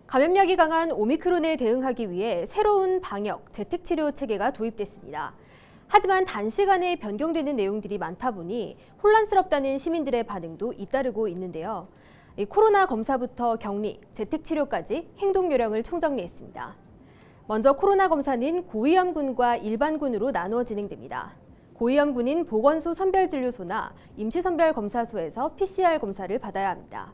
감염력이 강한 오미크론에 대응하기 위해 새로운 방역, 재택치료 체계가 도입됐습니다. 하지만 단시간에 변경되는 내용들이 많다 보니 혼란스럽다는 시민들의 반응도 잇따르고 있는데요. 코로나 검사부터 격리, 재택치료까지 행동 요령을 총정리했습니다. 먼저 코로나 검사는 고위험군과 일반군으로 나누어 진행됩니다. 고위험군인 보건소 선별진료소나 임시선별검사소에서 PCR 검사를 받아야 합니다.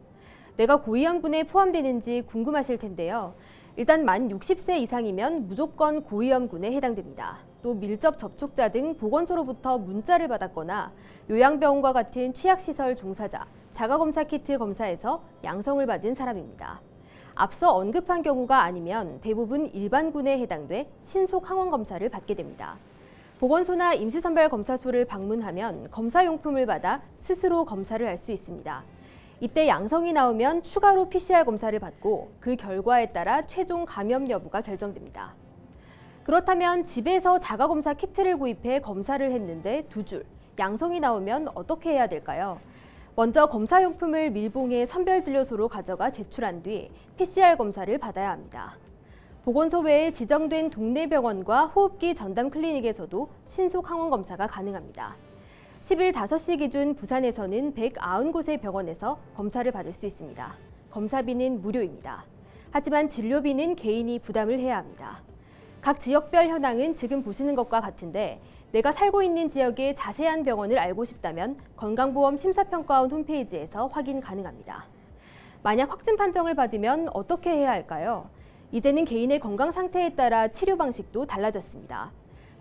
내가 고위험군에 포함되는지 궁금하실 텐데요. 일단 만 60세 이상이면 무조건 고위험군에 해당됩니다. 또 밀접 접촉자 등 보건소로부터 문자를 받았거나 요양병원과 같은 취약시설 종사자, 자가검사 키트 검사에서 양성을 받은 사람입니다. 앞서 언급한 경우가 아니면 대부분 일반군에 해당돼 신속 항원 검사를 받게 됩니다. 보건소나 임시선별검사소를 방문하면 검사용품을 받아 스스로 검사를 할 수 있습니다. 이때 양성이 나오면 추가로 PCR 검사를 받고 그 결과에 따라 최종 감염 여부가 결정됩니다. 그렇다면 집에서 자가검사 키트를 구입해 검사를 했는데 2줄, 양성이 나오면 어떻게 해야 될까요? 먼저 검사용품을 밀봉해 선별진료소로 가져가 제출한 뒤 PCR 검사를 받아야 합니다. 보건소 외에 지정된 동네 병원과 호흡기 전담 클리닉에서도 신속 항원 검사가 가능합니다. 10일 5시 기준 부산에서는 190곳의 병원에서 검사를 받을 수 있습니다. 검사비는 무료입니다. 하지만 진료비는 개인이 부담을 해야 합니다. 각 지역별 현황은 지금 보시는 것과 같은데 내가 살고 있는 지역의 자세한 병원을 알고 싶다면 건강보험 심사평가원 홈페이지에서 확인 가능합니다. 만약 확진 판정을 받으면 어떻게 해야 할까요? 이제는 개인의 건강 상태에 따라 치료 방식도 달라졌습니다.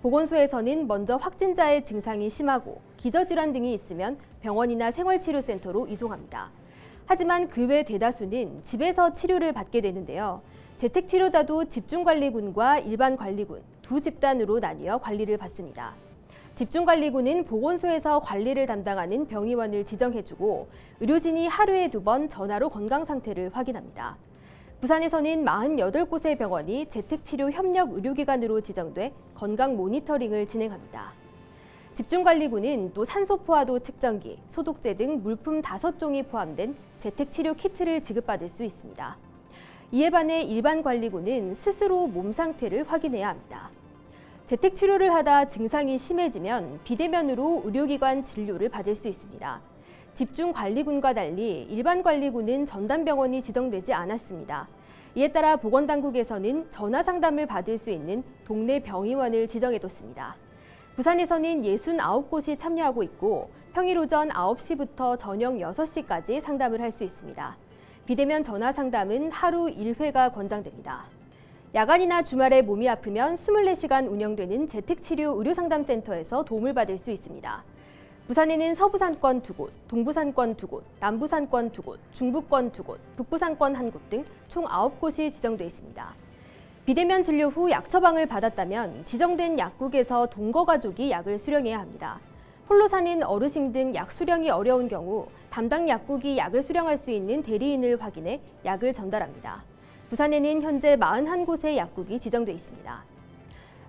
보건소에서는 먼저 확진자의 증상이 심하고 기저질환 등이 있으면 병원이나 생활치료센터로 이송합니다. 하지만 그 외 대다수는 집에서 치료를 받게 되는데요. 재택치료자도 집중관리군과 일반관리군 두 집단으로 나뉘어 관리를 받습니다. 집중관리군은 보건소에서 관리를 담당하는 병의원을 지정해주고 의료진이 하루에 2번 전화로 건강 상태를 확인합니다. 부산에서는 48곳의 병원이 재택치료 협력 의료기관으로 지정돼 건강 모니터링을 진행합니다. 집중관리군은 또 산소포화도 측정기, 소독제 등 물품 5종이 포함된 재택치료 키트를 지급받을 수 있습니다. 이에 반해 일반관리군은 스스로 몸 상태를 확인해야 합니다. 재택치료를 하다 증상이 심해지면 비대면으로 의료기관 진료를 받을 수 있습니다. 집중관리군과 달리 일반관리군은 전담병원이 지정되지 않았습니다. 이에 따라 보건당국에서는 전화상담을 받을 수 있는 동네 병의원을 지정해뒀습니다. 부산에서는 69곳이 참여하고 있고 평일 오전 9시부터 저녁 6시까지 상담을 할 수 있습니다. 비대면 전화상담은 하루 1회가 권장됩니다. 야간이나 주말에 몸이 아프면 24시간 운영되는 재택치료 의료상담센터에서 도움을 받을 수 있습니다. 부산에는 서부산권 2곳, 동부산권 2곳, 남부산권 2곳, 중부권 2곳, 북부산권 1곳 등 총 9곳이 지정돼 있습니다. 비대면 진료 후 약 처방을 받았다면 지정된 약국에서 동거 가족이 약을 수령해야 합니다. 홀로 사는 어르신 등 약 수령이 어려운 경우 담당 약국이 약을 수령할 수 있는 대리인을 확인해 약을 전달합니다. 부산에는 현재 41곳의 약국이 지정돼 있습니다.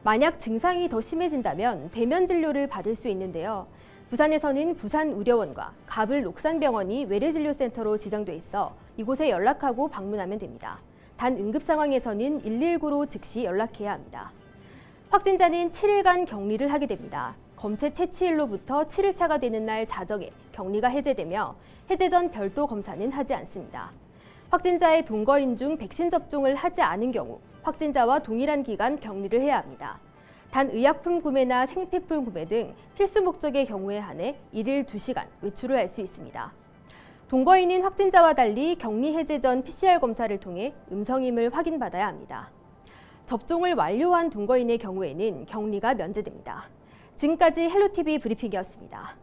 만약 증상이 더 심해진다면 대면 진료를 받을 수 있는데요. 부산에서는 부산의료원과 갑을 녹산병원이 외래진료센터로 지정돼 있어 이곳에 연락하고 방문하면 됩니다. 단 응급 상황에서는 119로 즉시 연락해야 합니다. 확진자는 7일간 격리를 하게 됩니다. 검체 채취일로부터 7일차가 되는 날 자정에 격리가 해제되며 해제 전 별도 검사는 하지 않습니다. 확진자의 동거인 중 백신 접종을 하지 않은 경우 확진자와 동일한 기간 격리를 해야 합니다. 단 의약품 구매나 생필품 구매 등 필수 목적의 경우에 한해 1일 2시간 외출을 할 수 있습니다. 동거인인 확진자와 달리 격리 해제 전 PCR 검사를 통해 음성임을 확인받아야 합니다. 접종을 완료한 동거인의 경우에는 격리가 면제됩니다. 지금까지 헬로티비 브리핑이었습니다.